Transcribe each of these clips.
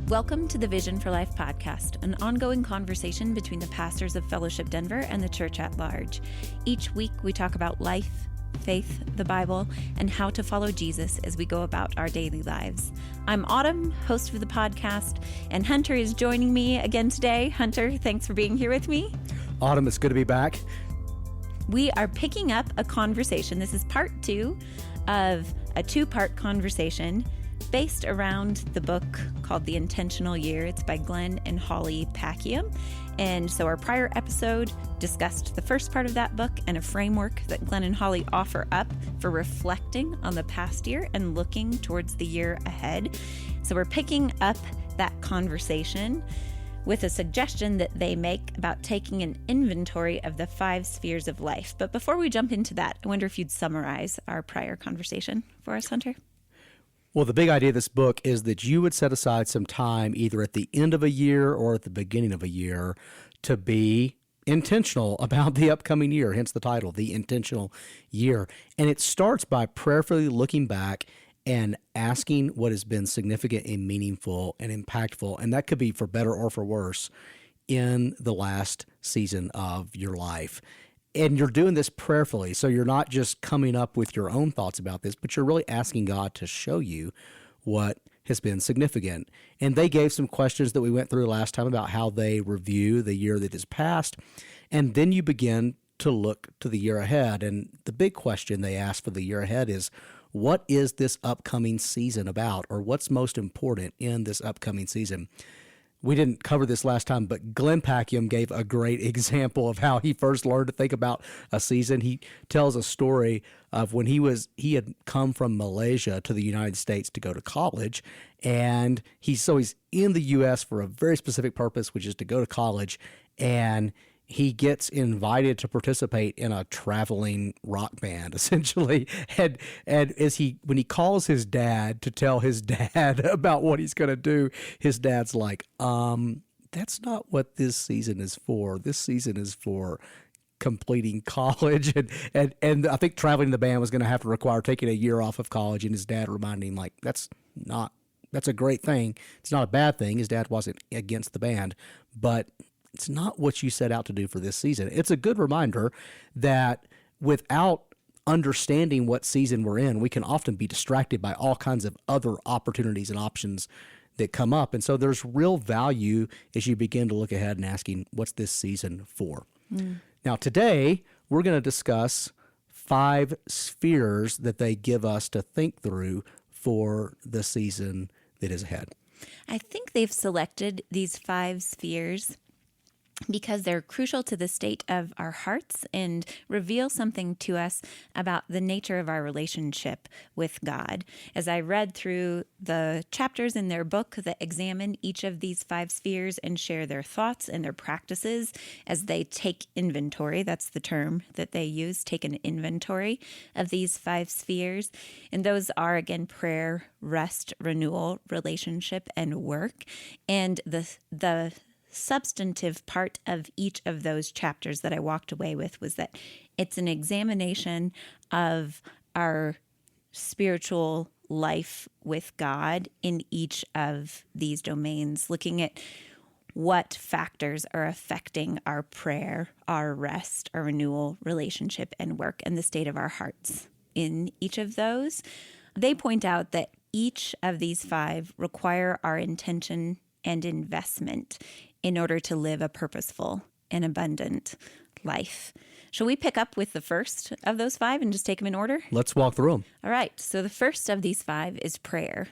Welcome to the Vision for Life podcast, an ongoing conversation between the pastors of Fellowship Denver and the church at large. Each week, we talk about life, faith, the Bible, and how to follow Jesus as we go about our daily lives. I'm Autumn, host of the podcast, and Hunter is joining me again today. Hunter, thanks for being here with me. Autumn, it's good to be back. We are picking up a conversation. This is part 2 of a 2-part conversation based around the book called The Intentional Year. It's by Glenn and Holly Packiam. And so our prior episode discussed the first part of that book and a framework that Glenn and Holly offer up for reflecting on the past year and looking towards the year ahead. So we're picking up that conversation with a suggestion that they make about taking an inventory of the 5 spheres of life. But before we jump into that, I wonder if you'd summarize our prior conversation for us, Hunter. Well, the big idea of this book is that you would set aside some time either at the end of a year or at the beginning of a year to be intentional about the upcoming year, hence the title, The Intentional Year. And it starts by prayerfully looking back and asking what has been significant and meaningful and impactful, and that could be for better or for worse, in the last season of your life. And you're doing this prayerfully, so you're not just coming up with your own thoughts about this, but you're really asking God to show you what has been significant. And they gave some questions that we went through last time about how they review the year that is past, and then you begin to look to the year ahead. And the big question they ask for the year ahead is, what is this upcoming season about, or what's most important in this upcoming season? We didn't cover this last time, but Glenn Packiam gave a great example of how he first learned to think about a season. He tells a story of when he had come from Malaysia to the United States to go to college, and he's in the U.S. for a very specific purpose, which is to go to college, and he gets invited to participate in a traveling rock band, essentially. And when he calls his dad to tell his dad about what he's going to do, his dad's like, that's not what this season is for. This season is for completing college. And I think traveling in the band was going to have to require taking a year off of college. And his dad reminded him, like, that's a great thing. It's not a bad thing. His dad wasn't against the band, but it's not what you set out to do for this season. It's a good reminder that without understanding what season we're in, we can often be distracted by all kinds of other opportunities and options that come up. And so there's real value as you begin to look ahead and asking, what's this season for? Now, today, we're going to discuss 5 spheres that they give us to think through for the season that is ahead. I think they've selected these 5 spheres because they're crucial to the state of our hearts and reveal something to us about the nature of our relationship with God. As I read through the chapters in their book that examine each of these 5 spheres and share their thoughts and their practices as they take inventory, that's the term that they use, take an inventory of these 5 spheres. And those are, again, prayer, rest, renewal, relationship, and work. And the substantive part of each of those chapters that I walked away with was that it's an examination of our spiritual life with God in each of these domains, looking at what factors are affecting our prayer, our rest, our renewal, relationship, and work, and the state of our hearts in each of those. They point out that each of these 5 require our intention and investment in order to live a purposeful and abundant life. Shall we pick up with the first of those 5 and just take them in order? Let's walk through them. All right. So the first of these 5 is prayer.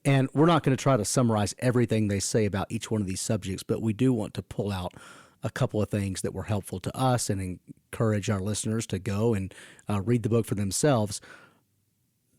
And we're not going to try to summarize everything they say about each one of these subjects, but we do want to pull out a couple of things that were helpful to us and encourage our listeners to go and read the book for themselves.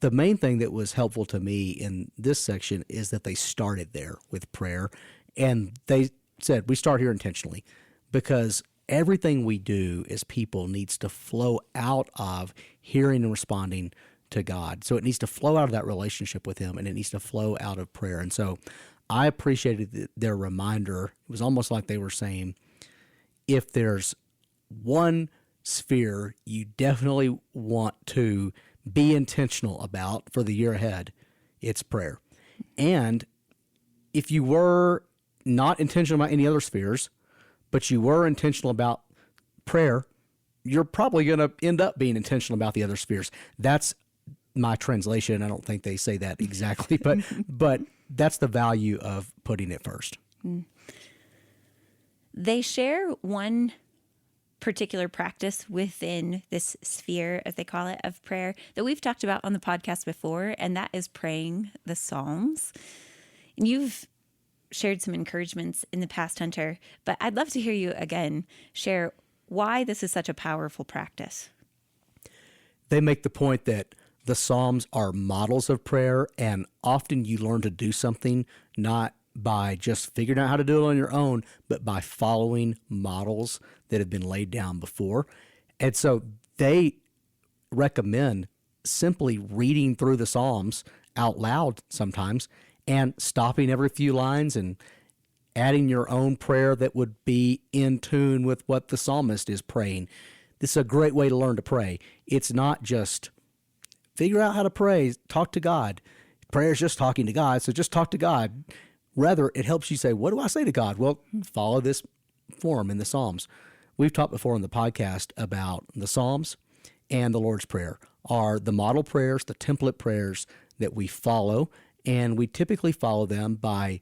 The main thing that was helpful to me in this section is that they started there with prayer. And they said, we start here intentionally because everything we do as people needs to flow out of hearing and responding to God. So it needs to flow out of that relationship with Him, and it needs to flow out of prayer. And so I appreciated their reminder. It was almost like they were saying, if there's one sphere you definitely want to be intentional about for the year ahead, it's prayer. And if you were not intentional about any other spheres, but you were intentional about prayer, you're probably going to end up being intentional about the other spheres. That's my translation. I don't think they say that exactly, but that's the value of putting it first. They share one particular practice within this sphere, as they call it, of prayer that we've talked about on the podcast before, and that is praying the Psalms. And you've shared some encouragements in the past, Hunter, but I'd love to hear you again share why this is such a powerful practice. They make the point that the Psalms are models of prayer, and often you learn to do something not by just figuring out how to do it on your own, but by following models that have been laid down before. And so they recommend simply reading through the Psalms out loud sometimes and stopping every few lines and adding your own prayer that would be in tune with what the psalmist is praying. This is a great way to learn to pray. It's not just figure out how to pray, talk to God. Prayer is just talking to God, so just talk to God. Rather, it helps you say, what do I say to God? Well, follow this form in the Psalms. We've talked before on the podcast about the Psalms and the Lord's Prayer are the model prayers, the template prayers that we follow, and we typically follow them by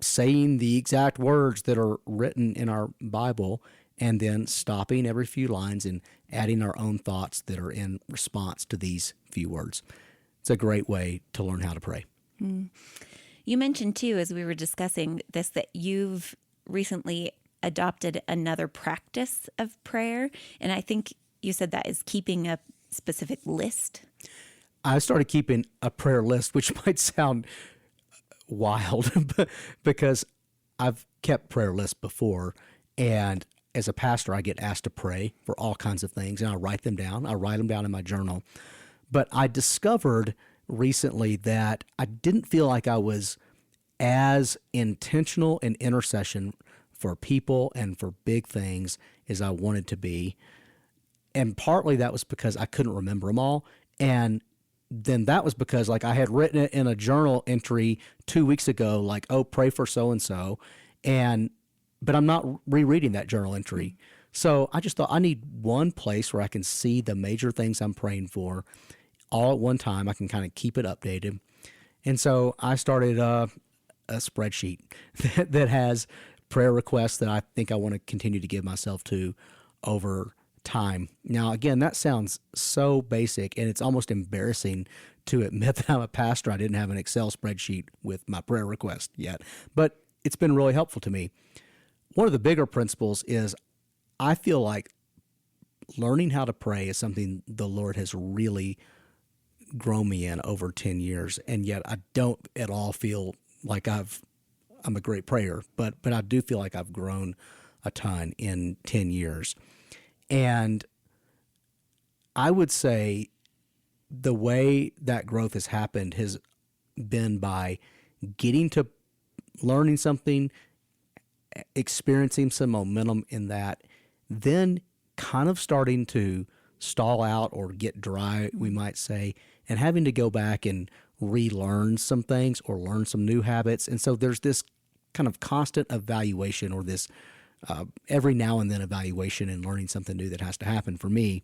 saying the exact words that are written in our Bible and then stopping every few lines and adding our own thoughts that are in response to these few words. It's a great way to learn how to pray. You mentioned, too, as we were discussing this, that you've recently adopted another practice of prayer. And I think you said that is keeping a specific list. I started keeping a prayer list, which might sound wild because I've kept prayer lists before. And as a pastor, I get asked to pray for all kinds of things, and I write them down. I write them down in my journal. But I discovered recently that I didn't feel like I was as intentional in intercession for people and for big things as I wanted to be. And partly that was because I couldn't remember them all. And then that was because like I had written it in a journal entry 2 weeks ago, like, oh, pray for so-and-so. But I'm not rereading that journal entry. So I just thought I need one place where I can see the major things I'm praying for all at one time. I can kind of keep it updated. And so I started a spreadsheet that has prayer requests that I think I want to continue to give myself to over time. Now, again, that sounds so basic, and it's almost embarrassing to admit that I'm a pastor. I didn't have an Excel spreadsheet with my prayer request yet, but it's been really helpful to me. One of the bigger principles is I feel like learning how to pray is something the Lord has really grown me in over 10 years, and yet I don't at all feel like I'm a great prayer, but I do feel like I've grown a ton in 10 years. And I would say the way that growth has happened has been by getting to learning something, experiencing some momentum in that, then kind of starting to stall out or get dry, we might say, and having to go back and relearn some things or learn some new habits. And so there's this kind of constant evaluation, or this every now and then evaluation and learning something new that has to happen for me.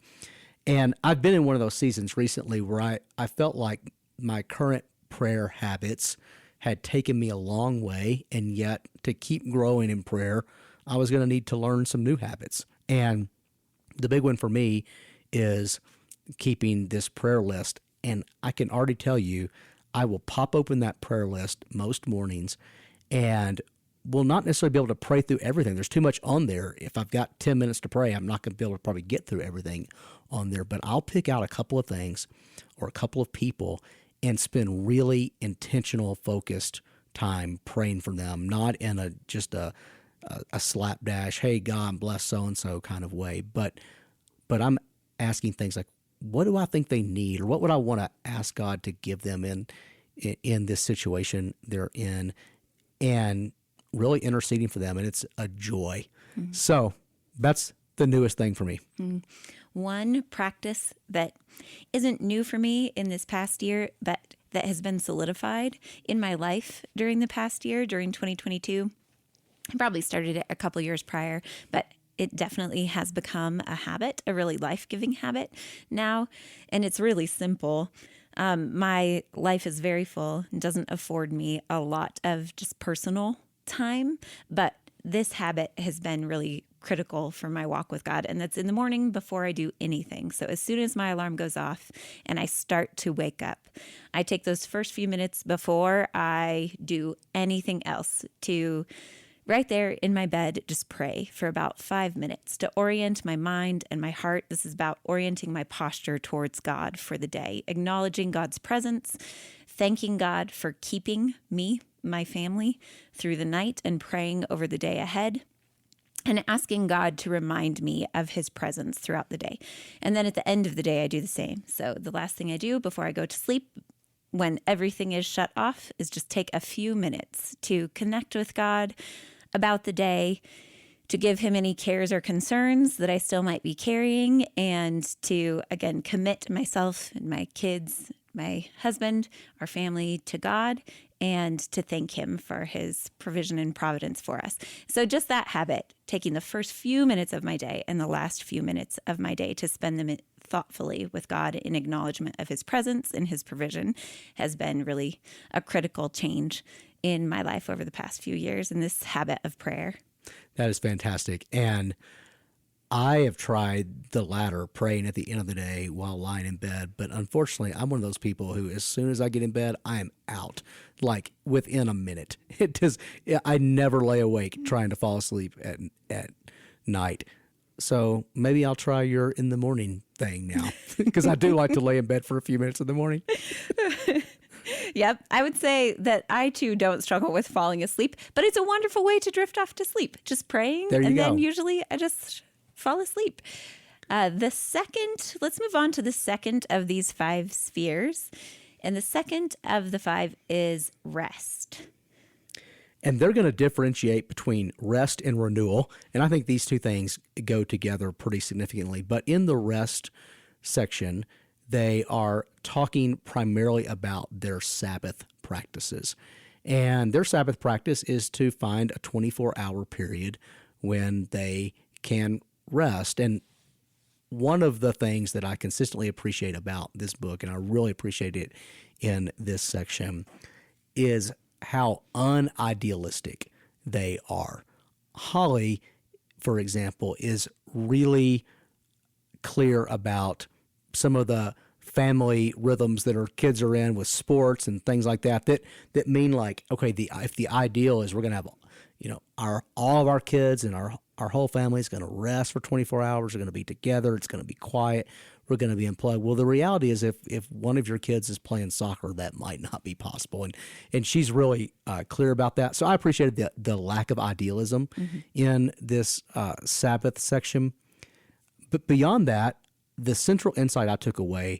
And I've been in one of those seasons recently where I felt like my current prayer habits had taken me a long way, and yet to keep growing in prayer, I was going to need to learn some new habits. And the big one for me is keeping this prayer list. And I can already tell you, I will pop open that prayer list most mornings and will not necessarily be able to pray through everything. There's too much on there. If I've got 10 minutes to pray, I'm not going to be able to probably get through everything on there. But I'll pick out a couple of things or a couple of people and spend really intentional, focused time praying for them, not in just a slapdash, hey, God bless so-and-so kind of way. But I'm asking things like, what do I think they need, or what would I want to ask God to give them in this situation they're in, and really interceding for them. And it's a joy. Mm-hmm. So that's the newest thing for me. Mm-hmm. One practice that isn't new for me in this past year, but that has been solidified in my life during the past year, during 2022. I probably started it a couple years prior, but it definitely has become a habit, a really life-giving habit now. And it's really simple. My life is very full and doesn't afford me a lot of just personal time, but this habit has been really critical for my walk with God. And that's in the morning before I do anything. So as soon as my alarm goes off and I start to wake up, I take those first few minutes before I do anything else to right there in my bed, just pray for about 5 minutes to orient my mind and my heart. This is about orienting my posture towards God for the day, acknowledging God's presence, thanking God for keeping me, my family, through the night, and praying over the day ahead, and asking God to remind me of his presence throughout the day. And then at the end of the day, I do the same. So the last thing I do before I go to sleep, when everything is shut off, is just take a few minutes to connect with God about the day, to give him any cares or concerns that I still might be carrying, and to, again, commit myself and my kids, my husband, our family to God, and to thank him for his provision and providence for us. So just that habit, taking the first few minutes of my day and the last few minutes of my day to spend them thoughtfully with God in acknowledgement of his presence and his provision, has been really a critical change in my life over the past few years, in this habit of prayer. That is fantastic. And I have tried the latter, praying at the end of the day while lying in bed. But unfortunately, I'm one of those people who, as soon as I get in bed, I am out, like within a minute. I never lay awake trying to fall asleep at night. So maybe I'll try your in the morning thing now, because I do like to lay in bed for a few minutes in the morning. Yep. I would say that I too don't struggle with falling asleep, but it's a wonderful way to drift off to sleep. Just praying. There you go. Then usually I just fall asleep. Let's move on to the second of these 5 spheres. And the second of the 5 is rest. And they're going to differentiate between rest and renewal. And I think these two things go together pretty significantly. But in the rest section, they are talking primarily about their Sabbath practices. And their Sabbath practice is to find a 24-hour period when they can rest. And one of the things that I consistently appreciate about this book, and I really appreciate it in this section, is how unidealistic they are. Holly, for example, is really clear about some of the family rhythms that our kids are in with sports and things like that mean, like, okay, if the ideal is we're going to have, all of our kids and our whole family is going to rest for 24 hours, we're going to be together, it's going to be quiet, we're going to be unplugged. Well, the reality is if one of your kids is playing soccer, that might not be possible. And she's really clear about that. So I appreciated the lack of idealism in this Sabbath section. But beyond that, the central insight I took away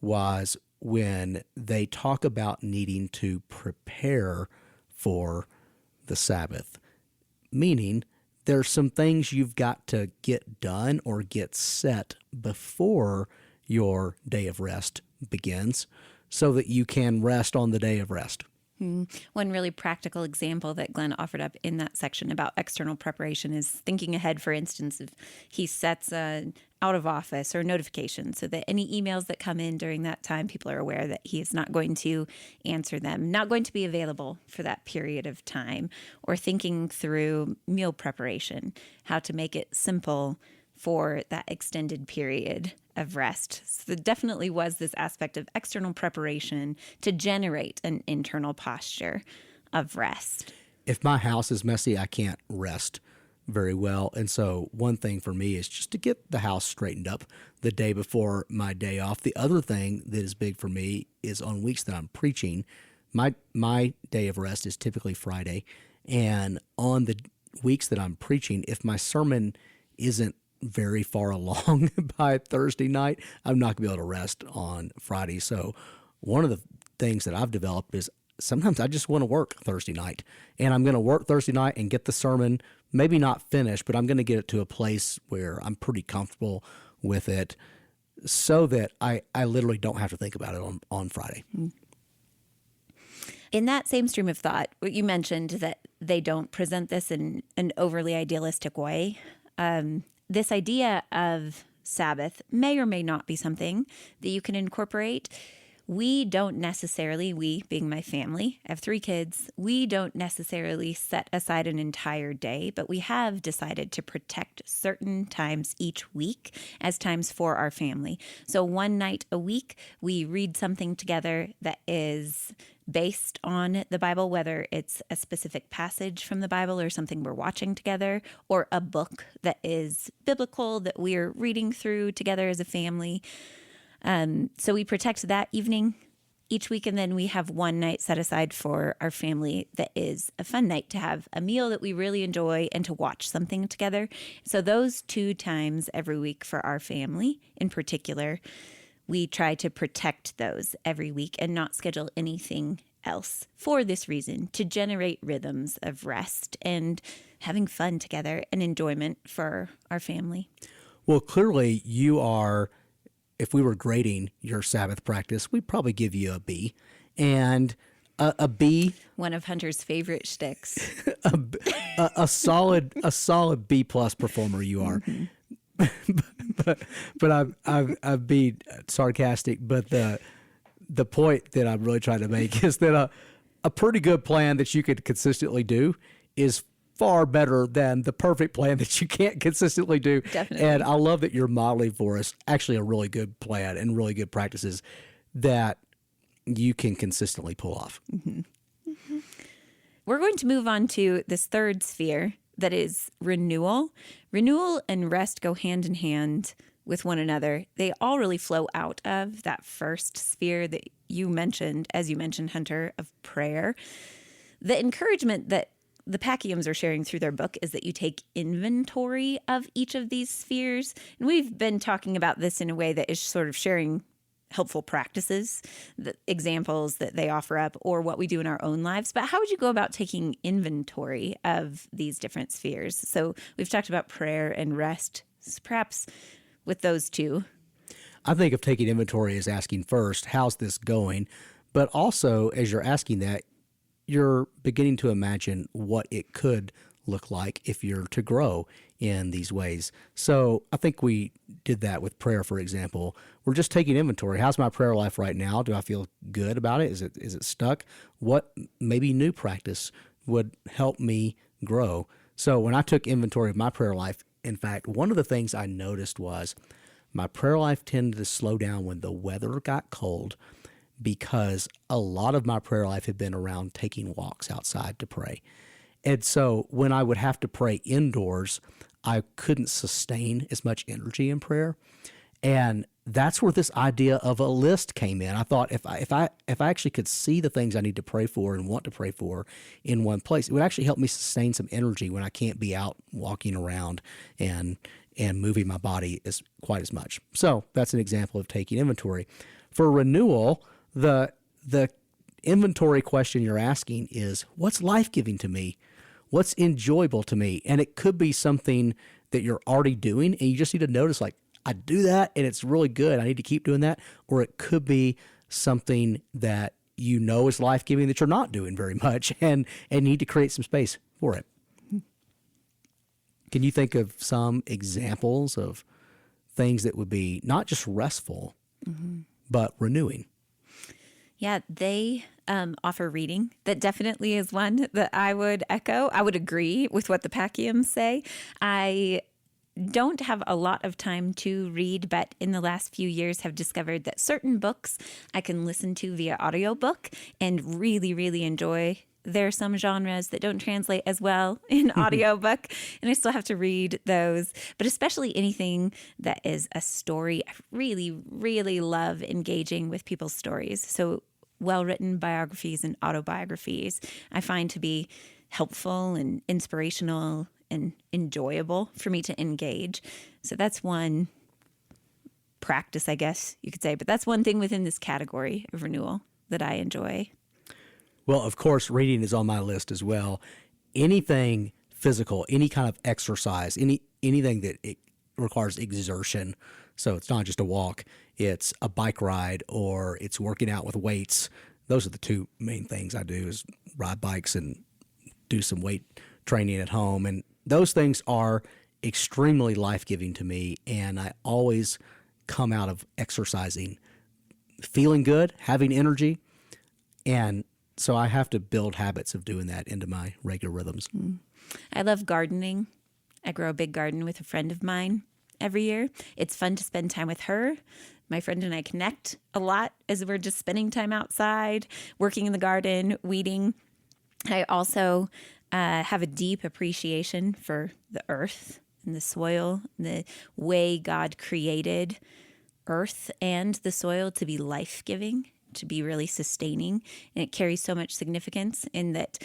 was when they talk about needing to prepare for the Sabbath, meaning there's some things you've got to get done or get set before your day of rest begins so that you can rest on the day of rest. One really practical example that Glenn offered up in that section about external preparation is thinking ahead. For instance, if he sets an out of office or notification so that any emails that come in during that time, people are aware that he is not going to answer them, not going to be available for that period of time, or thinking through meal preparation, how to make it simple for that extended period of rest. So there definitely was this aspect of external preparation to generate an internal posture of rest. If my house is messy, I can't rest very well. And so one thing for me is just to get the house straightened up the day before my day off. The other thing that is big for me is on weeks that I'm preaching, my day of rest is typically Friday. And on the weeks that I'm preaching, if my sermon isn't very far along by Thursday night, I'm not gonna be able to rest on Friday. So one of the things that I've developed is sometimes I just want to work Thursday night, and I'm going to work Thursday night and get the sermon maybe not finished, but I'm going to get it to a place where I'm pretty comfortable with it so that I literally don't have to think about it on Friday. In that same stream of thought, what you mentioned that they don't present this in an overly idealistic way. This idea of Sabbath may or may not be something that you can incorporate. We don't necessarily, we being my family, I have 3 kids, we don't necessarily set aside an entire day, but we have decided to protect certain times each week as times for our family. So one night a week, we read something together that is based on the Bible, whether it's a specific passage from the Bible or something we're watching together, or a book that is biblical that we're reading through together as a family. So we protect that evening each week, and then we have one night set aside for our family that is a fun night to have a meal that we really enjoy and to watch something together. So those 2 times every week for our family in particular, we try to protect those every week and not schedule anything else for this reason, to generate rhythms of rest and having fun together and enjoyment for our family. Well, clearly you are, if we were grading your Sabbath practice, we'd probably give you a B. And a B, One of Hunter's favorite shticks. a solid B plus performer you are. but I've been sarcastic. But the point that I'm really trying to make is that a pretty good plan that you could consistently do is far better than the perfect plan that you can't consistently do. Definitely. And I love that you're modeling for us actually a really good plan and really good practices that you can consistently pull off. Mm-hmm. Mm-hmm. We're going to move on to this third sphere that is renewal. Renewal and rest go hand in hand with one another. They all really flow out of that first sphere that you mentioned, as you mentioned, Hunter, of prayer. The encouragement that the Packiams are sharing through their book is that you take inventory of each of these spheres. And we've been talking about this in a way that is sort of sharing helpful practices, the examples that they offer up, or what we do in our own lives. But how would you go about taking inventory of these different spheres? So we've talked about prayer and rest, perhaps with those 2. I think of taking inventory as asking first, how's this going? But also, as you're asking that, you're beginning to imagine what it could look like if you're to grow in these ways. So I think we did that with prayer, for example. We're just taking inventory. How's my prayer life right now? Do I feel good about it? Is it stuck? What maybe new practice would help me grow? So when I took inventory of my prayer life, in fact, one of the things I noticed was my prayer life tended to slow down when the weather got cold, because a lot of my prayer life had been around taking walks outside to pray. And so when I would have to pray indoors, I couldn't sustain as much energy in prayer. And that's where this idea of a list came in. I thought if I actually could see the things I need to pray for and want to pray for in one place, it would actually help me sustain some energy when I can't be out walking around and moving my body quite as much. So that's an example of taking inventory. For renewal, the inventory question you're asking is, what's life-giving to me? What's enjoyable to me? And it could be something that you're already doing, and you just need to notice, like, I do that, and it's really good. I need to keep doing that. Or it could be something that you know is life-giving that you're not doing very much, and need to create some space for it. Can you think of some examples of things that would be not just restful, but renewing? Yeah, they offer reading. That definitely is one that I would echo. I would agree with what the Packiams say. I don't have a lot of time to read, but in the last few years have discovered that certain books I can listen to via audiobook and really, really enjoy. There are some genres that don't translate as well in audiobook, and I still have to read those. But especially anything that is a story, I really, really love engaging with people's stories. So well-written biographies and autobiographies I find to be helpful and inspirational and enjoyable for me to engage. So that's one practice, I guess you could say. But that's one thing within this category of renewal that I enjoy. Well, of course, reading is on my list as well. Anything physical, any kind of exercise, anything that it requires exertion. So it's not just a walk, it's a bike ride, or it's working out with weights. those are the two main things I do is ride bikes and do some weight training at home. And those things are extremely life-giving to me. And I always come out of exercising feeling good, having energy. And so I have to build habits of doing that into my regular rhythms. I love gardening. I grow a big garden with a friend of mine every year. It's fun to spend time with her. My friend and I connect a lot as we're just spending time outside, working in the garden, weeding. I also have a deep appreciation for the earth and the soil, the way God created earth and the soil to be life-giving, to be really sustaining. And it carries so much significance in that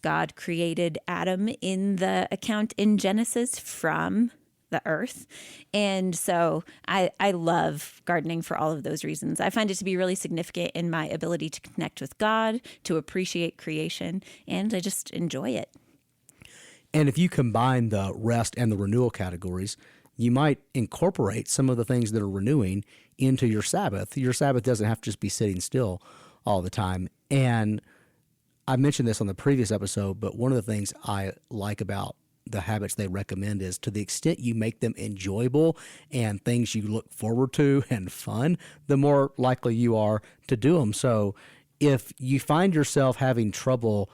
God created Adam in the account in Genesis from the earth. And so I love gardening for all of those reasons. I find it to be really significant in my ability to connect with God, to appreciate creation, and I just enjoy it. And if you combine the rest and the renewal categories, you might incorporate some of the things that are renewing into your Sabbath. Your Sabbath doesn't have to just be sitting still all the time. And I mentioned this on the previous episode, but one of the things I like about the habits they recommend is to the extent you make them enjoyable and things you look forward to and fun, the more likely you are to do them. So if you find yourself having trouble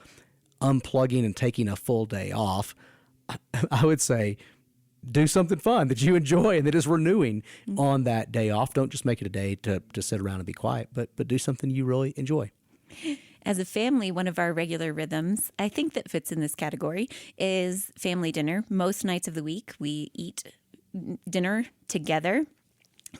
unplugging and taking a full day off, I would say do something fun that you enjoy and that is renewing on that day off. Don't just make it a day to sit around and be quiet, but do something you really enjoy. As a family, one of our regular rhythms, I think that fits in this category, is family dinner. Most nights of the week, we eat dinner together.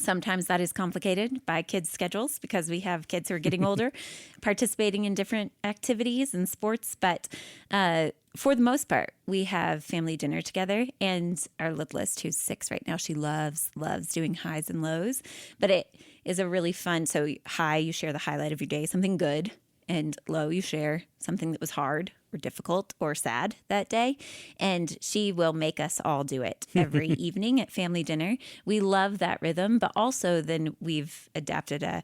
Sometimes that is complicated by kids' schedules because we have kids who are getting older, participating in different activities and sports. But for the most part, we have family dinner together. And our littlest, who's 6 right now, she loves doing highs and lows. But it is a really fun, so high, you share the highlight of your day, something good. And low, you share something that was hard or difficult or sad that day. And she will make us all do it every evening at family dinner. We love that rhythm, but also then we've adapted a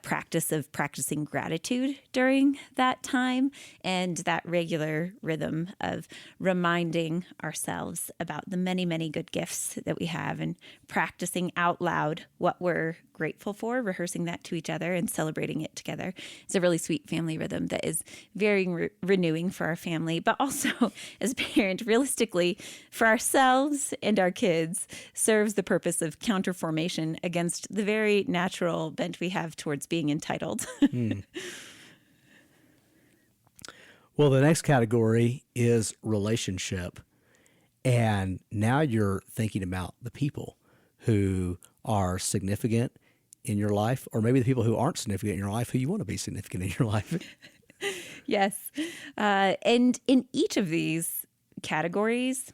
practice of practicing gratitude during that time and that regular rhythm of reminding ourselves about the many, many good gifts that we have and practicing out loud what we're grateful for, rehearsing that to each other and celebrating it together. It's a really sweet family rhythm that is very renewing for our family, but also as a parent, realistically, for ourselves and our kids, serves the purpose of counterformation against the very natural bent we have towards being entitled. Well, the next category is relationship. And now you're thinking about the people who are significant in your life, or maybe the people who aren't significant in your life who you want to be significant in your life. Yes. And in each of these categories,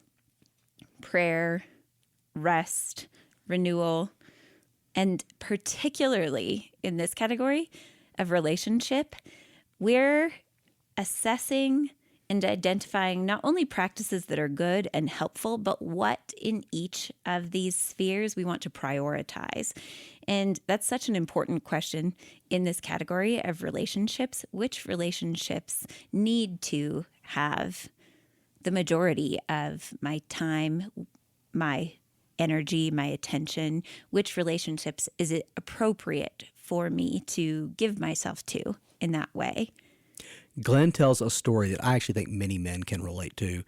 prayer, rest, renewal, and particularly in this category of relationship, we're assessing and identifying not only practices that are good and helpful, but what in each of these spheres we want to prioritize. And that's such an important question in this category of relationships. Which relationships need to have the majority of my time, my energy, my attention? Which relationships is it appropriate for me to give myself to in that way? Glenn tells a story that I actually think many men can relate to.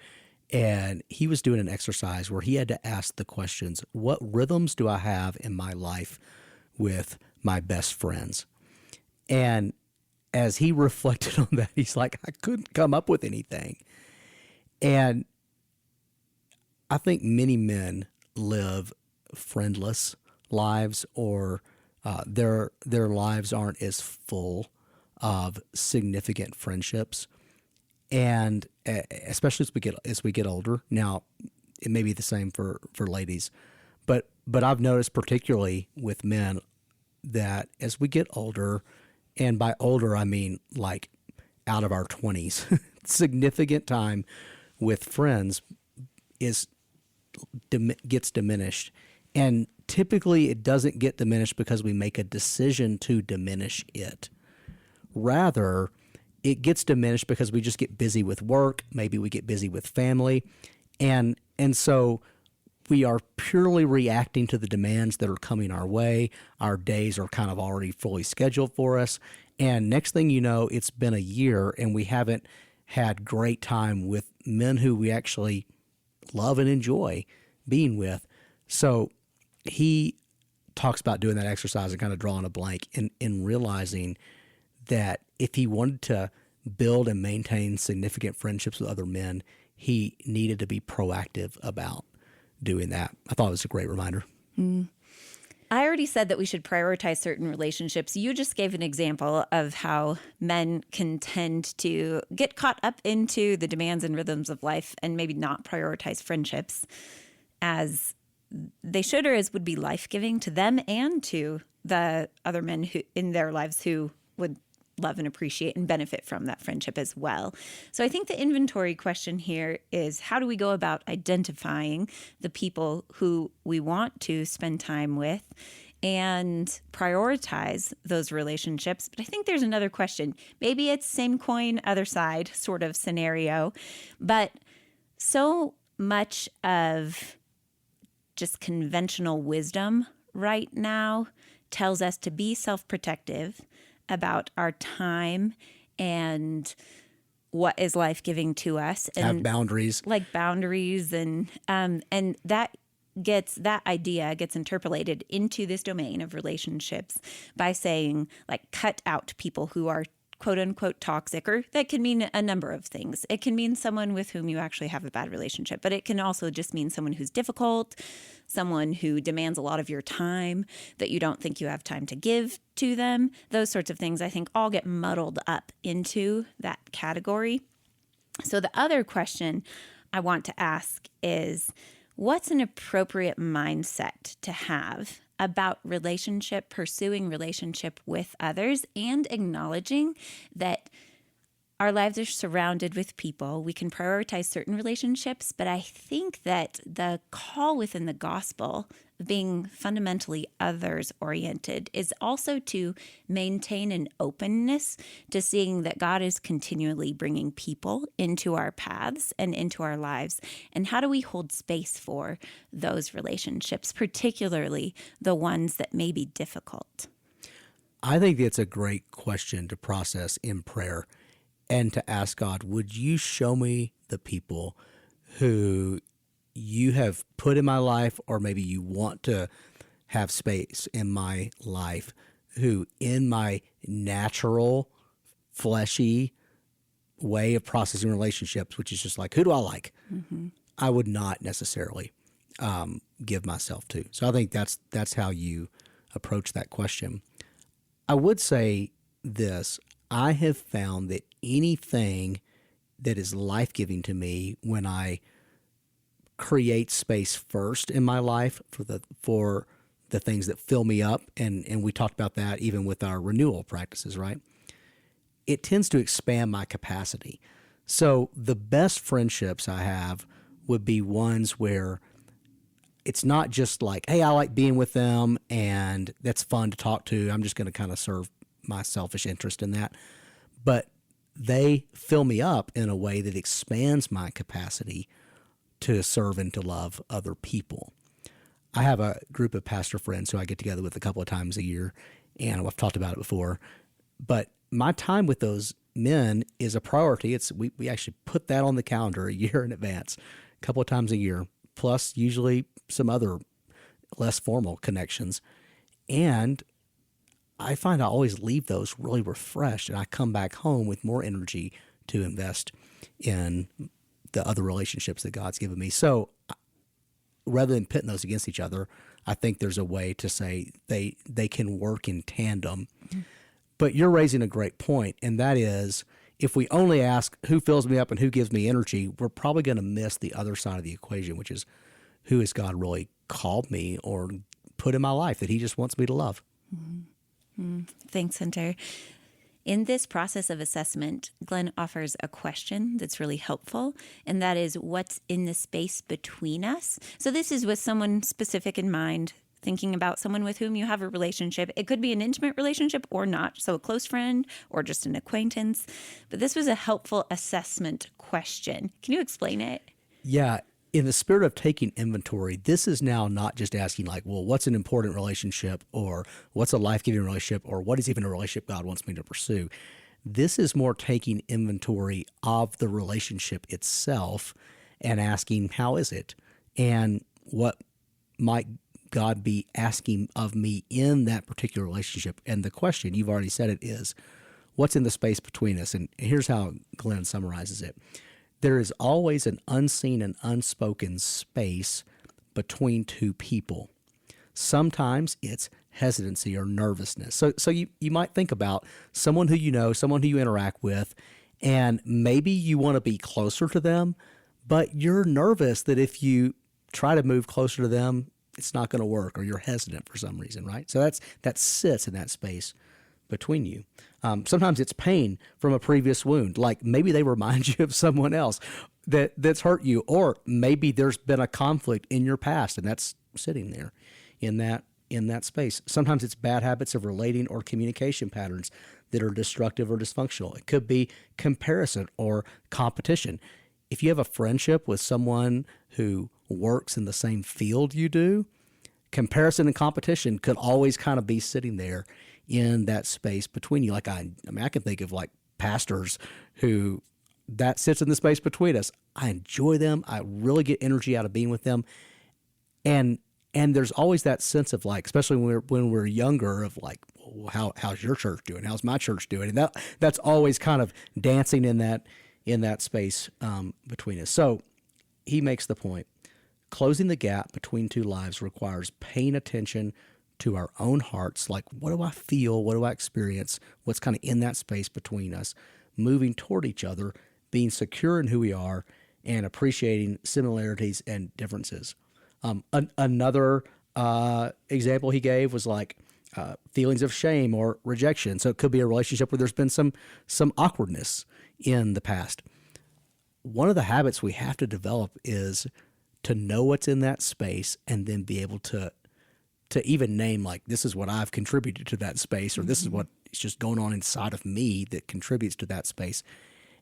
And he was doing an exercise where he had to ask the questions, what rhythms do I have in my life with my best friends? And as he reflected on that, he's like, I couldn't come up with anything. And I think many men live friendless lives, or their lives aren't as full of significant friendships. And especially as we get older. Now, it may be the same for ladies, but I've noticed particularly with men that as we get older, and by older I mean like out of our 20s, significant time with friends gets diminished. And typically it doesn't get diminished because we make a decision to diminish it. Rather, it gets diminished because we just get busy with work. Maybe we get busy with family. And so we are purely reacting to the demands that are coming our way. Our days are kind of already fully scheduled for us. And next thing you know, it's been a year and we haven't had great time with men who we actually love and enjoy being with. So he talks about doing that exercise and kind of drawing a blank and realizing that if he wanted to build and maintain significant friendships with other men, he needed to be proactive about doing that. I thought it was a great reminder. I already said that we should prioritize certain relationships. You just gave an example of how men can tend to get caught up into the demands and rhythms of life and maybe not prioritize friendships as they should or as would be life-giving to them and to the other men who in their lives who would love and appreciate and benefit from that friendship as well. So I think the inventory question here is, how do we go about identifying the people who we want to spend time with and prioritize those relationships? But I think there's another question. Maybe it's same coin, other side sort of scenario, but so much of just conventional wisdom right now tells us to be self-protective about our time and what is life-giving to us, and Have boundaries. like boundaries, and that idea gets interpolated into this domain of relationships by saying, like, cut out people who are quote unquote toxic, or that can mean a number of things. It can mean someone with whom you actually have a bad relationship, but it can also just mean someone who's difficult, someone who demands a lot of your time that you don't think you have time to give to them. Those sorts of things, I think, all get muddled up into that category. So the other question I want to ask is, what's an appropriate mindset to have about pursuing relationship with others, and acknowledging that our lives are surrounded with people. We can prioritize certain relationships, but I think that the call within the gospel of being fundamentally others-oriented is also to maintain an openness to seeing that God is continually bringing people into our paths and into our lives. And how do we hold space for those relationships, particularly the ones that may be difficult? I think it's a great question to process in prayer and to ask God, would you show me the people who you have put in my life, or maybe you want to have space in my life, who in my natural, fleshy way of processing relationships, which is just like, who do I like? Mm-hmm. I would not necessarily give myself to. So I think that's how you approach that question. I would say this. I have found that anything that is life-giving to me, when I create space first in my life for the things that fill me up, and we talked about that even with our renewal practices, right? It tends to expand my capacity. So the best friendships I have would be ones where it's not just like, hey, I like being with them and that's fun to talk to. I'm just going to kind of serve my selfish interest in that. But they fill me up in a way that expands my capacity to serve and to love other people. I have a group of pastor friends who I get together with a couple of times a year, and I've talked about it before. But my time with those men is a priority. We actually put that on the calendar a year in advance, a couple of times a year, plus usually some other less formal connections. And I find I always leave those really refreshed, and I come back home with more energy to invest in the other relationships that God's given me. So rather than pitting those against each other, I think there's a way to say they can work in tandem. Mm-hmm. But you're raising a great point, and that is, if we only ask who fills me up and who gives me energy, we're probably going to miss the other side of the equation, which is, who has God really called me or put in my life that he just wants me to love? Mm-hmm. Thanks, Hunter. In this process of assessment, Glenn offers a question that's really helpful, and that is, what's in the space between us? So this is with someone specific in mind, thinking about someone with whom you have a relationship. It could be an intimate relationship or not, so a close friend or just an acquaintance. But this was a helpful assessment question. Can you explain it? Yeah. In the spirit of taking inventory, this is now not just asking like, well, what's an important relationship, or what's a life-giving relationship, or what is even a relationship God wants me to pursue. This is more taking inventory of the relationship itself and asking, how is it? And what might God be asking of me in that particular relationship? And the question, you've already said it, is what's in the space between us? And here's how Glenn summarizes it. There is always an unseen and unspoken space between two people. Sometimes it's hesitancy or nervousness. So you might think about someone who you know, someone who you interact with, and maybe you want to be closer to them, but you're nervous that if you try to move closer to them, it's not going to work, or you're hesitant for some reason, right? So that sits in that space between you. Sometimes it's pain from a previous wound, like maybe they remind you of someone else that's hurt you, or maybe there's been a conflict in your past, and that's sitting there in that space. Sometimes it's bad habits of relating or communication patterns that are destructive or dysfunctional. It could be comparison or competition. If you have a friendship with someone who works in the same field you do, comparison and competition could always kind of be sitting there in that space between you. Like I can think of like pastors who that sits in the space between us. I enjoy them. I really get energy out of being with them. And there's always that sense of like, especially when we're younger, of like, well, how's your church doing? How's my church doing? And that's always kind of dancing in that space between us. So he makes the point: closing the gap between two lives requires paying attention to our own hearts. Like, what do I feel? What do I experience? What's kind of in that space between us? Moving toward each other, being secure in who we are, and appreciating similarities and differences. Another example he gave was like feelings of shame or rejection. So it could be a relationship where there's been some awkwardness in the past. One of the habits we have to develop is to know what's in that space, and then be able to even name, like, this is what I've contributed to that space, or this is what is just going on inside of me that contributes to that space,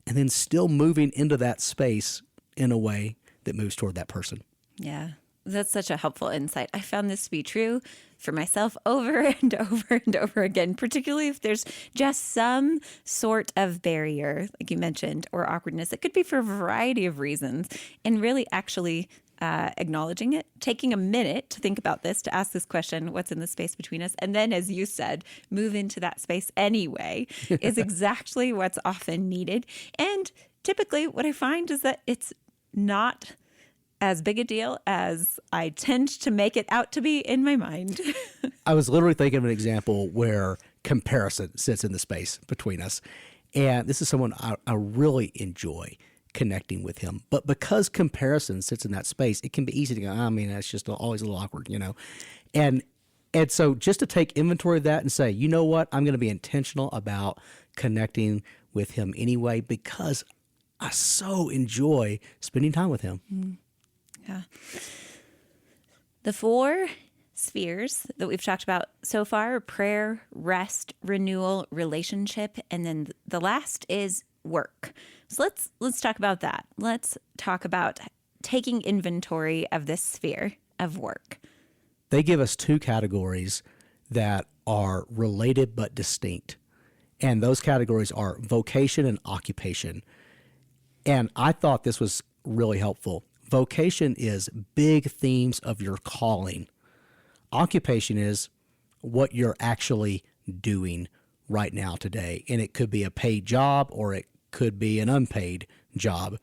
and then still moving into that space in a way that moves toward that person. Yeah, that's such a helpful insight. I found this to be true for myself over and over and over again, particularly if there's just some sort of barrier, like you mentioned, or awkwardness. It could be for a variety of reasons, and really actually acknowledging it, taking a minute to think about this, to ask this question, what's in the space between us? And then, as you said, move into that space anyway is exactly what's often needed. And typically what I find is that it's not as big a deal as I tend to make it out to be in my mind. I was literally thinking of an example where comparison sits in the space between us. And this is someone I really enjoy connecting with him. But because comparison sits in that space, it can be easy to go, I mean, it's just always a little awkward, you know? And so just to take inventory of that and say, you know what, I'm going to be intentional about connecting with him anyway, because I so enjoy spending time with him. Yeah. The 4 spheres that we've talked about so far: prayer, rest, renewal, relationship, and then the last is work. So let's talk about that. Let's talk about taking inventory of this sphere of work. They give us 2 categories that are related but distinct. And those categories are vocation and occupation. And I thought this was really helpful. Vocation is big themes of your calling. Occupation is what you're actually doing right now today. And it could be a paid job, or it could be an unpaid job.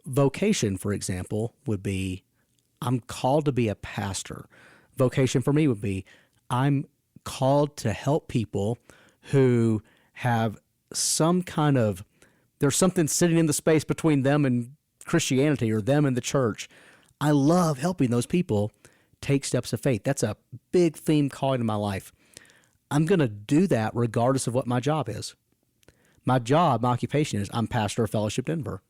Vocation, for example, would be, I'm called to be a pastor. Vocation for me would be, I'm called to help people who have some kind of, there's something sitting in the space between them and Christianity, or them and the church. I love helping those people take steps of faith. That's a big theme calling in my life. I'm going to do that regardless of what my job is. My job, my occupation is, I'm pastor of Fellowship Denver.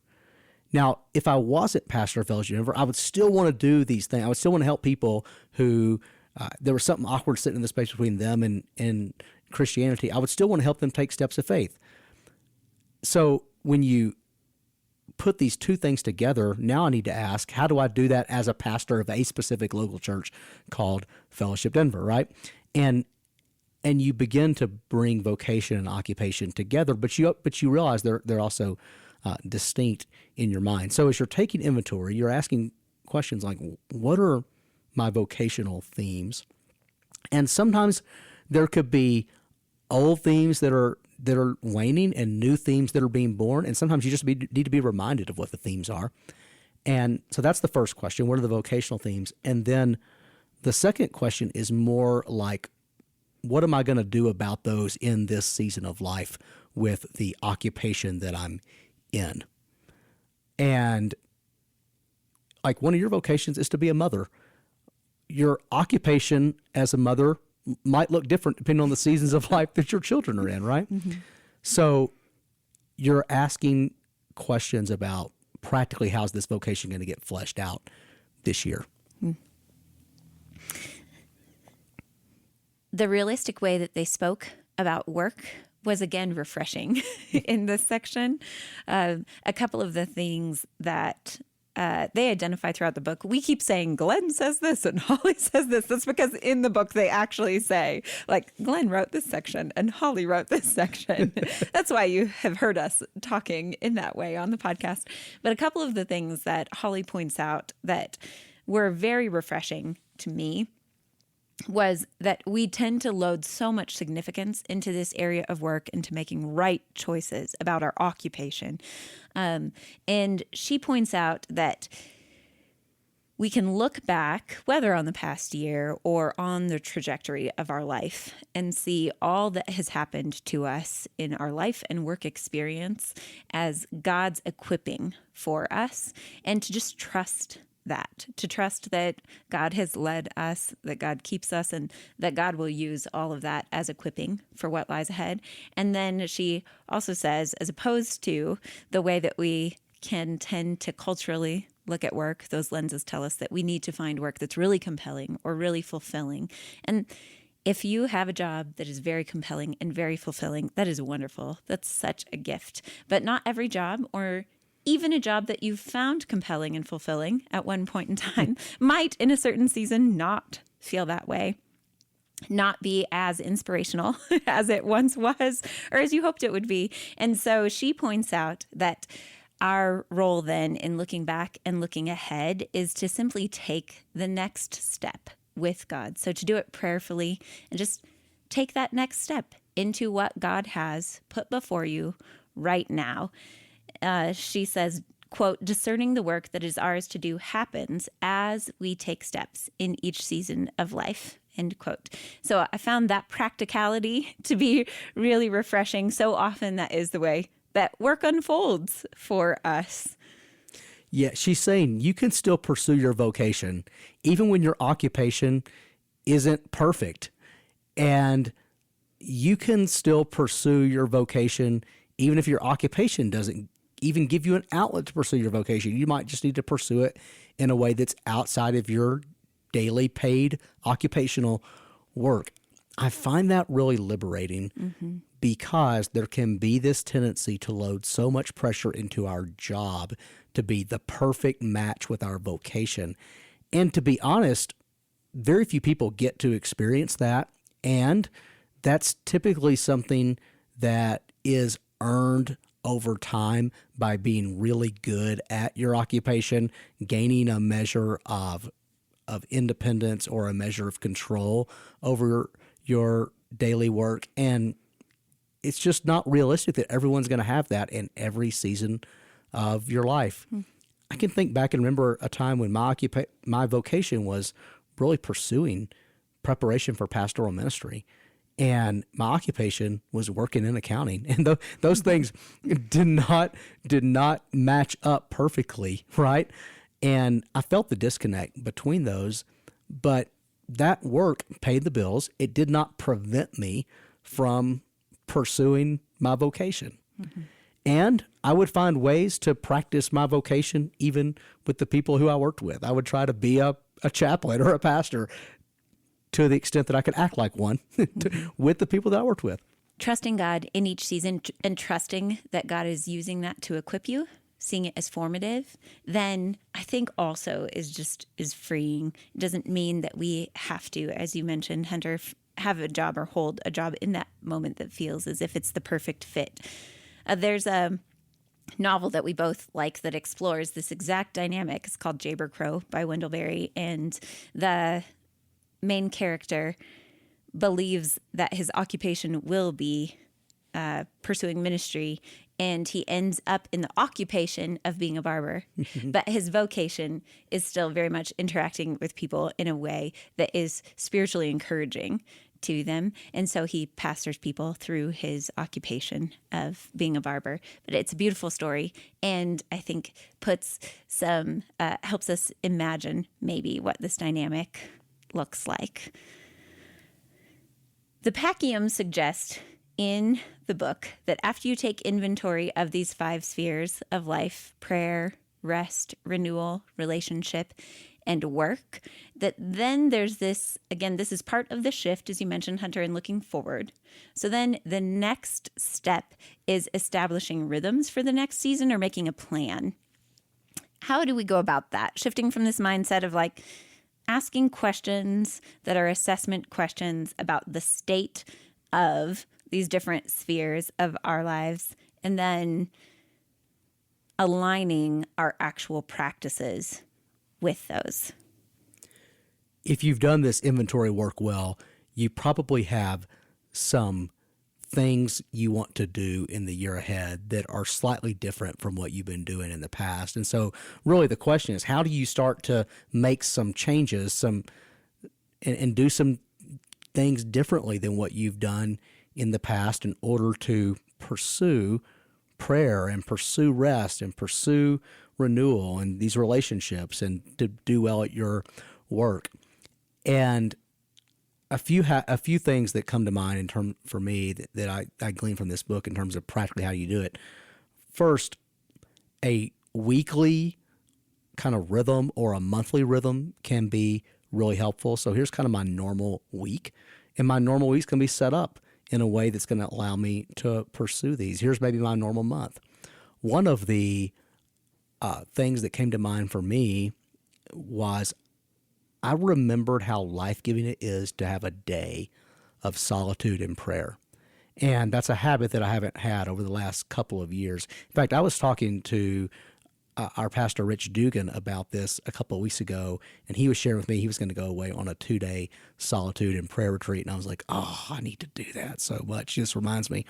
Now, if I wasn't pastor of Fellowship Denver, I would still want to do these things. I would still want to help people who there was something awkward sitting in the space between them and Christianity. I would still want to help them take steps of faith. So when you put these two things together, now I need to ask, how do I do that as a pastor of a specific local church called Fellowship Denver, right? And you begin to bring vocation and occupation together, but you realize they're also distinct in your mind. So as you're taking inventory, you're asking questions like, what are my vocational themes? And sometimes there could be old themes that are waning and new themes that are being born. And sometimes you just need to be reminded of what the themes are. And so that's the first question. What are the vocational themes? And then the second question is more like, what am I going to do about those in this season of life with the occupation that I'm in? And like one of your vocations is to be a mother. Your occupation as a mother might look different depending on the seasons of life that your children are in, right? Mm-hmm. So you're asking questions about practically how's this vocation going to get fleshed out this year. Mm. The realistic way that they spoke about work was again refreshing in this section. A couple of the things that they identify throughout the book. We keep saying Glenn says this and Holly says this. That's because in the book they actually say, like, Glenn wrote this section and Holly wrote this section. That's why you have heard us talking in that way on the podcast. But a couple of the things that Holly points out that were very refreshing to me was that we tend to load so much significance into this area of work, into making right choices about our occupation. And she points out that we can look back, whether on the past year or on the trajectory of our life, and see all that has happened to us in our life and work experience as God's equipping for us, and to just trust that, to trust that God has led us, that God keeps us, and that God will use all of that as equipping for what lies ahead. And then she also says, as opposed to the way that we can tend to culturally look at work, those lenses tell us that we need to find work that's really compelling or really fulfilling. And if you have a job that is very compelling and very fulfilling, that is wonderful. That's such a gift. But not every job, or even a job that you've found compelling and fulfilling at one point in time, might in a certain season not feel that way, not be as inspirational as it once was, or as you hoped it would be. And so she points out that our role then in looking back and looking ahead is to simply take the next step with God. So to do it prayerfully and just take that next step into what God has put before you right now. She says, quote, discerning the work that is ours to do happens as we take steps in each season of life, end quote. So I found that practicality to be really refreshing. So often that is the way that work unfolds for us. Yeah, she's saying you can still pursue your vocation even when your occupation isn't perfect. And you can still pursue your vocation even if your occupation doesn't even give you an outlet to pursue your vocation. You might just need to pursue it in a way that's outside of your daily paid occupational work. I find that really liberating because there can be this tendency to load so much pressure into our job to be the perfect match with our vocation. And to be honest, very few people get to experience that. And that's typically something that is earned over time by being really good at your occupation, gaining a measure of independence or a measure of control over your daily work. And it's just not realistic that everyone's going to have that in every season of your life. I can think back and remember a time when my vocation was really pursuing preparation for pastoral ministry. And my occupation was working in accounting, and those things did not match up perfectly, right? And I felt the disconnect between those, but that work paid the bills. It did not prevent me from pursuing my vocation. Mm-hmm. And I would find ways to practice my vocation even with the people who I worked with. I would try to be a chaplain or a pastor to the extent that I could act like one with the people that I worked with. Trusting God in each season and trusting that God is using that to equip you, seeing it as formative, then I think also is freeing. It doesn't mean that we have to, as you mentioned, Hunter, have a job or hold a job in that moment that feels as if it's the perfect fit. There's a novel that we both like that explores this exact dynamic. It's called Jayber Crow by Wendell Berry, and the main character believes that his occupation will be pursuing ministry, and he ends up in the occupation of being a barber. But his vocation is still very much interacting with people in a way that is spiritually encouraging to them. And so he pastors people through his occupation of being a barber. But it's a beautiful story, and I think helps us imagine maybe what this dynamic looks like. The Packiums suggest in the book that after you take inventory of these 5 spheres of life, prayer, rest, renewal, relationship, and work, that then there's this, again, this is part of the shift, as you mentioned, Hunter, in looking forward. So then the next step is establishing rhythms for the next season or making a plan. How do we go about that? Shifting from this mindset of like, asking questions that are assessment questions about the state of these different spheres of our lives, and then aligning our actual practices with those. If you've done this inventory work well, you probably have some things you want to do in the year ahead that are slightly different from what you've been doing in the past. And so really the question is, how do you start to make some changes and do some things differently than what you've done in the past in order to pursue prayer and pursue rest and pursue renewal and these relationships and to do well at your work? And a few things that come to mind for me that I glean from this book in terms of practically how you do it. First, a weekly kind of rhythm or a monthly rhythm can be really helpful. So here's kind of my normal week, and my normal week's going to be set up in a way that's going to allow me to pursue these. Here's maybe my normal month. One of the things that came to mind for me was I remembered how life-giving it is to have a day of solitude and prayer. And that's a habit that I haven't had over the last couple of years. In fact, I was talking to our pastor, Rich Dugan, about this a couple of weeks ago, and he was sharing with me he was going to go away on a 2-day solitude and prayer retreat. And I was like, oh, I need to do that so much. It just reminds me.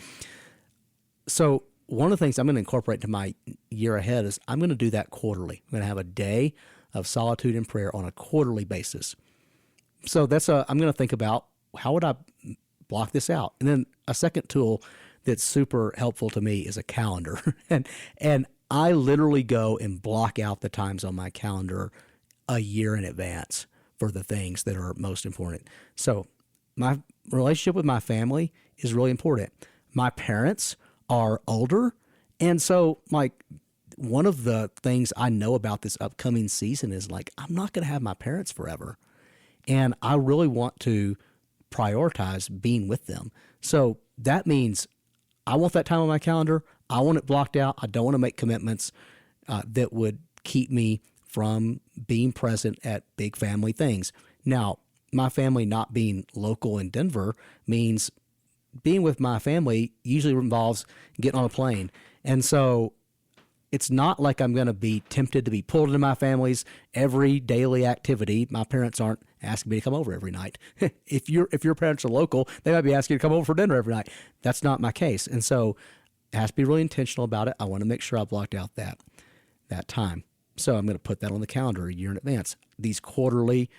So one of the things I'm going to incorporate into my year ahead is I'm going to do that quarterly. I'm going to have a day of solitude and prayer on a quarterly basis. So I'm going to think about how would I block this out? And then a second tool that's super helpful to me is a calendar. and I literally go and block out the times on my calendar a year in advance for the things that are most important. So my relationship with my family is really important. My parents are older, and so like one of the things I know about this upcoming season is like, I'm not going to have my parents forever. And I really want to prioritize being with them. So that means I want that time on my calendar. I want it blocked out. I don't want to make commitments that would keep me from being present at big family things. Now, my family not being local in Denver means being with my family usually involves getting on a plane. And so it's not like I'm going to be tempted to be pulled into my family's every daily activity. My parents aren't asking me to come over every night. If your parents are local, they might be asking you to come over for dinner every night. That's not my case. And so it has to be really intentional about it. I want to make sure I blocked out that time. So I'm going to put that on the calendar a year in advance. These quarterly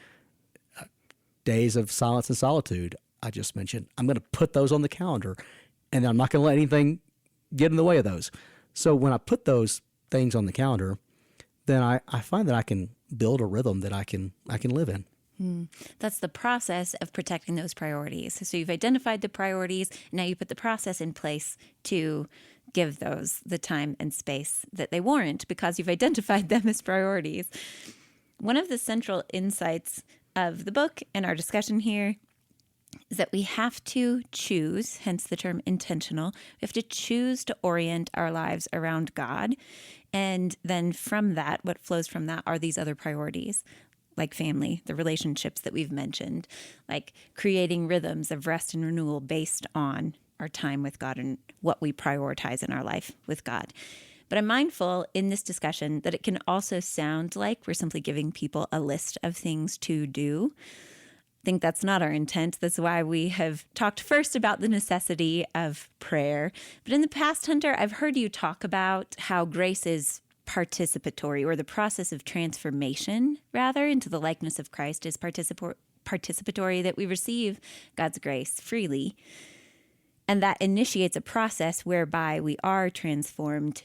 days of silence and solitude I just mentioned, I'm going to put those on the calendar, and I'm not going to let anything get in the way of those. So when I put those things on the calendar, then I find that I can build a rhythm that I can live in. That's the process of protecting those priorities. So you've identified the priorities. Now you put the process in place to give those the time and space that they warrant because you've identified them as priorities. One of the central insights of the book and our discussion here is that we have to choose, hence the term intentional, we have to choose to orient our lives around God. And then from that, what flows from that are these other priorities, like family, the relationships that we've mentioned, like creating rhythms of rest and renewal based on our time with God and what we prioritize in our life with God. But I'm mindful in this discussion that it can also sound like we're simply giving people a list of things to do. I think that's not our intent. That's why we have talked first about the necessity of prayer. But in the past, Hunter, I've heard you talk about how grace is participatory, or the process of transformation, rather, into the likeness of Christ is participatory, that we receive God's grace freely. And that initiates a process whereby we are transformed.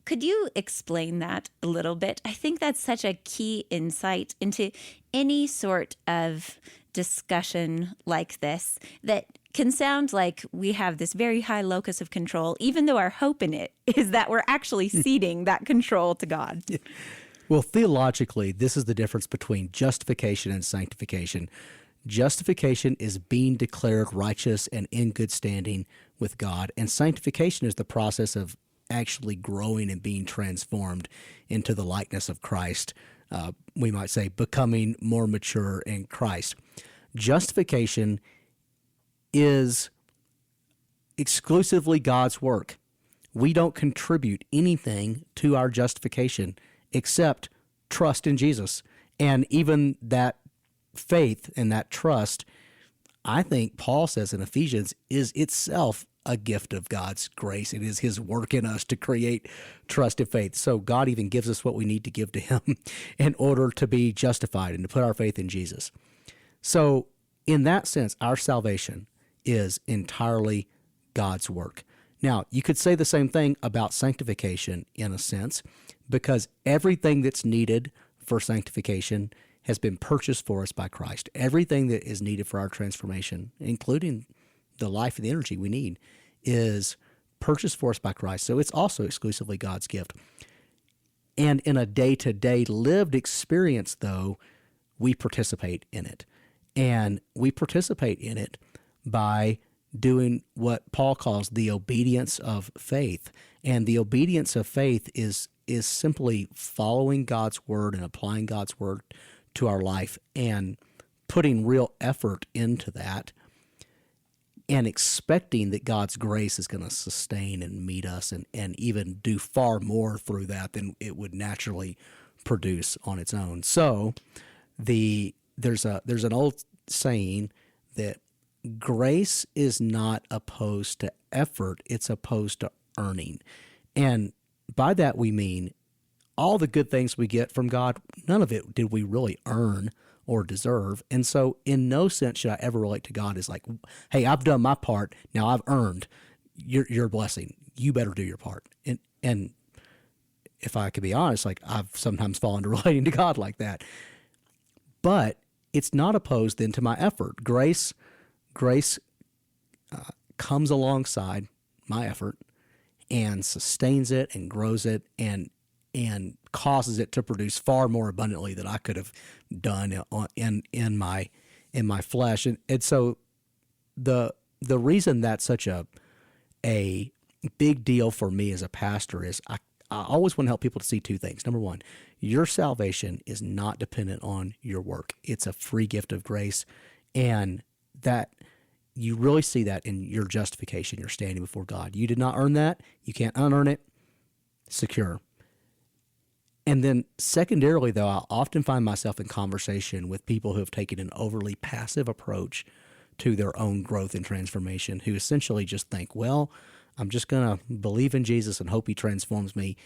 Could you explain that a little bit? I think that's such a key insight into any sort of discussion like this that can sound like we have this very high locus of control, even though our hope in it is that we're actually ceding that control to God. Well, theologically, this is the difference between justification and sanctification. Justification is being declared righteous and in good standing with God, and sanctification is the process of actually growing and being transformed into the likeness of Christ. We might say becoming more mature in Christ. Justification is exclusively God's work. We don't contribute anything to our justification except trust in Jesus. And even that faith and that trust, I think Paul says in Ephesians, is itself a gift of God's grace. It is his work in us to create trust and faith. So God even gives us what we need to give to him in order to be justified and to put our faith in Jesus. So in that sense, our salvation is entirely God's work. Now, you could say the same thing about sanctification in a sense, because everything that's needed for sanctification has been purchased for us by Christ. Everything that is needed for our transformation, including the life and the energy we need, is purchased for us by Christ. So it's also exclusively God's gift. And in a day-to-day lived experience, though, we participate in it. And we participate in it by doing what Paul calls the obedience of faith. And the obedience of faith is simply following God's word and applying God's word to our life and putting real effort into that and expecting that God's grace is going to sustain and meet us and even do far more through that than it would naturally produce on its own. So there's an old saying that grace is not opposed to effort, it's opposed to earning. And by that we mean all the good things we get from God, none of it did we really earn or deserve. And so in no sense should I ever relate to God as like, hey, I've done my part, now I've earned your blessing. You better do your part. And if I could be honest, like I've sometimes fallen to relating to God like that. But it's not opposed then to my effort. Grace comes alongside my effort and sustains it and grows it and causes it to produce far more abundantly than I could have done in my flesh. And so the reason that's such a big deal for me as a pastor is I always want to help people to see two things. Number one, your salvation is not dependent on your work. It's a free gift of grace, and that you really see that in your justification. You're standing before God. You did not earn that. You can't unearn it. Secure. And then secondarily, though, I often find myself in conversation with people who have taken an overly passive approach to their own growth and transformation, who essentially just think, well, I'm just going to believe in Jesus and hope he transforms me,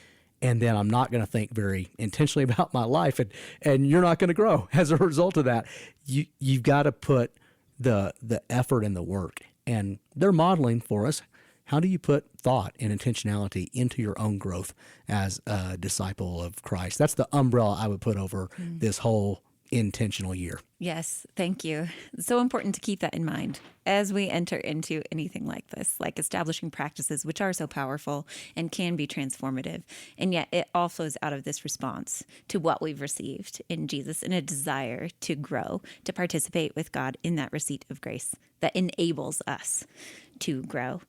and then I'm not going to think very intentionally about my life, and you're not going to grow as a result of that. You've got to put the effort and the work, and they're modeling for us. How do you put thought and intentionality into your own growth as a disciple of Christ? That's the umbrella I would put over this whole intentional year. Yes, thank you. It's so important to keep that in mind as we enter into anything like this, like establishing practices which are so powerful and can be transformative. And yet it all flows out of this response to what we've received in Jesus and a desire to grow, to participate with God in that receipt of grace that enables us to grow.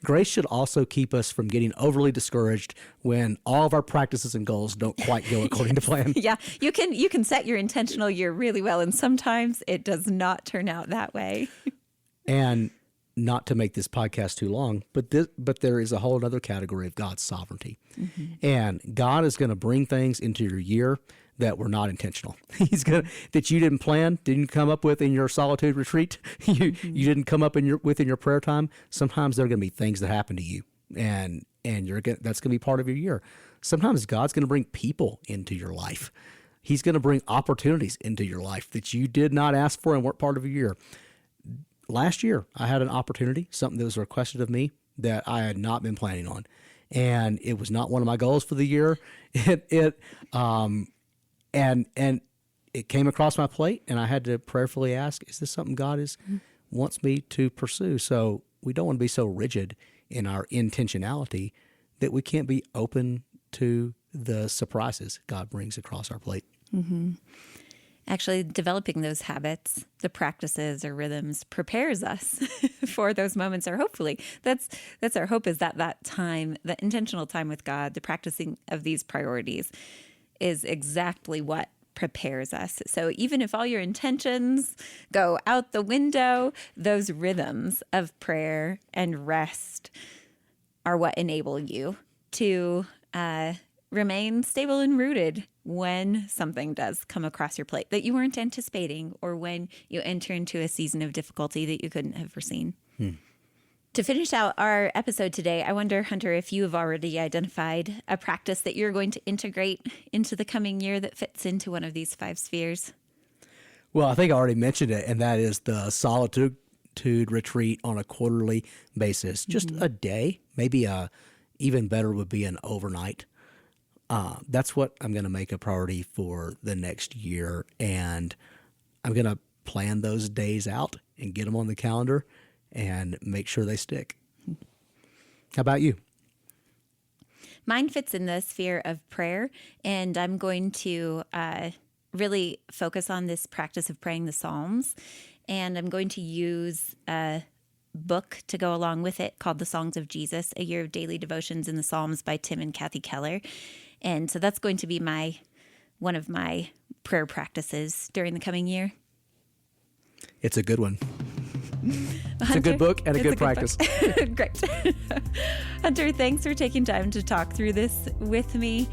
Grace should also keep us from getting overly discouraged when all of our practices and goals don't quite go according to plan. Yeah, you can set your intentional year really well, and sometimes it does not turn out that way. And not to make this podcast too long, but there is a whole other category of God's sovereignty. Mm-hmm. And God is going to bring things into your year that were not intentional. That you didn't plan, didn't come up with in your solitude retreat. You didn't come up within your prayer time. Sometimes there are going to be things that happen to you, and that's going to be part of your year. Sometimes God's going to bring people into your life. He's going to bring opportunities into your life that you did not ask for and weren't part of your year. Last year, I had an opportunity, something that was requested of me that I had not been planning on, and it was not one of my goals for the year. And it came across my plate, and I had to prayerfully ask, is this something God wants me to pursue? So we don't want to be so rigid in our intentionality that we can't be open to the surprises God brings across our plate. Mm-hmm. Actually, developing those habits, the practices or rhythms prepares us for those moments, or hopefully that's our hope, is that time, the intentional time with God, the practicing of these priorities is exactly what prepares us. So even if all your intentions go out the window, those rhythms of prayer and rest are what enable you to remain stable and rooted when something does come across your plate that you weren't anticipating, or when you enter into a season of difficulty that you couldn't have foreseen. To finish out our episode today, I wonder, Hunter, if you have already identified a practice that you're going to integrate into the coming year that fits into one of these 5 spheres. Well, I think I already mentioned it, and that is the solitude retreat on a quarterly basis. Just a day, maybe even better would be an overnight. That's what I'm going to make a priority for the next year, and I'm going to plan those days out and get them on the calendar and make sure they stick. How about you? Mine fits in the sphere of prayer, and I'm going to really focus on this practice of praying the Psalms, and I'm going to use a book to go along with it called The Songs of Jesus, A Year of Daily Devotions in the Psalms by Tim and Kathy Keller. And so that's going to be one of my prayer practices during the coming year. It's a good one. It's Hunter, a good book and a good practice. Great. Hunter, thanks for taking time to talk through this with me.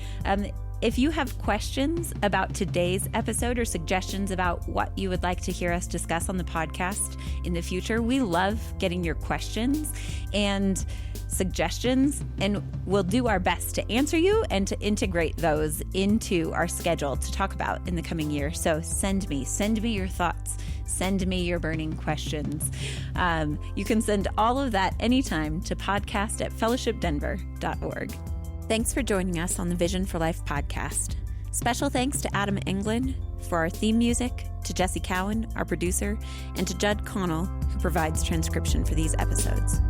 If you have questions about today's episode or suggestions about what you would like to hear us discuss on the podcast in the future, we love getting your questions and suggestions, and we'll do our best to answer you and to integrate those into our schedule to talk about in the coming year. So send me your thoughts. Send me your burning questions. You can send all of that anytime to podcast@fellowshipdenver.org. Thanks for joining us on the Vision for Life podcast. Special thanks to Adam Englund for our theme music, to Jesse Cowan, our producer, and to Judd Connell, who provides transcription for these episodes.